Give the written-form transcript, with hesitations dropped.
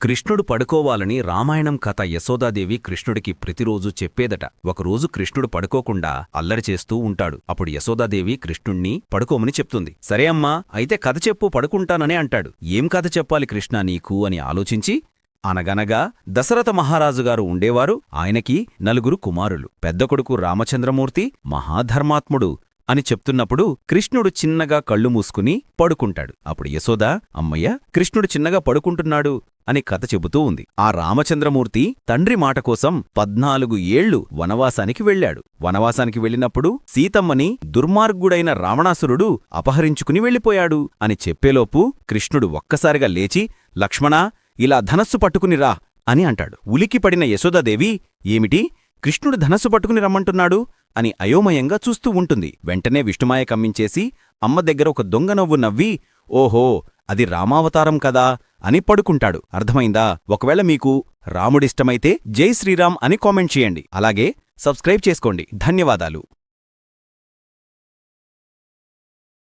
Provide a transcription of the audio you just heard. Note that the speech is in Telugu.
కృష్ణుడు పడుకోవాలని రామాయణం కథ యశోదాదేవి కృష్ణుడికి ప్రతిరోజూ చెప్పేదట. ఒకరోజు కృష్ణుడు పడుకోకుండా అల్లరి చేస్తూ ఉంటాడు. అప్పుడు యశోదాదేవి కృష్ణుణ్ణి పడుకోమని చెప్తుంది. సరే అమ్మా, అయితే కథ చెప్పు, పడుకుంటాననే అంటాడు. ఏం కథ చెప్పాలి కృష్ణా నీకు అని ఆలోచించి, అనగనగా దశరథ మహారాజుగారు ఉండేవారు. ఆయనకి 4 కుమారులు. పెద్ద కొడుకు రామచంద్రమూర్తి మహాధర్మాత్ముడు అని చెప్తున్నప్పుడు కృష్ణుడు చిన్నగా కళ్ళు మూసుకుని పడుకుంటాడు. అప్పుడు యశోద, అమ్మయ్య, కృష్ణుడు చిన్నగా పడుకుంటున్నాడు అని కథ చెబుతూ ఉంది. ఆ రామచంద్రమూర్తి తండ్రి మాట కోసం 14 ఏళ్లు వనవాసానికి వెళ్లాడు. వనవాసానికి వెళ్ళినప్పుడు సీతమ్మని దుర్మార్గుడైన రావణాసురుడు అపహరించుకుని వెళ్ళిపోయాడు అని చెప్పేలోపు కృష్ణుడు ఒక్కసారిగా లేచి, లక్ష్మణా, ఇలా ధనస్సు పట్టుకుని రా అని అంటాడు. ఉలికిపడిన యశోదాదేవి, ఏమిటి, కృష్ణుడు ధనస్సు పట్టుకుని రమ్మంటున్నాడు అని అయోమయంగా చూస్తూ ఉంటుంది. వెంటనే విష్ణుమాయ కమ్మించేసి అమ్మ దగ్గర ఒక దొంగ నవ్వు నవ్వి, ఓహో, అది రామావతారం కదా అని పడుకుంటాడు. అర్థమైందా? ఒకవేళ మీకు రాముడిష్టమైతే జై శ్రీరామ్ అని కామెంట్ చేయండి. అలాగే సబ్స్క్రైబ్ చేసుకోండి. ధన్యవాదాలు.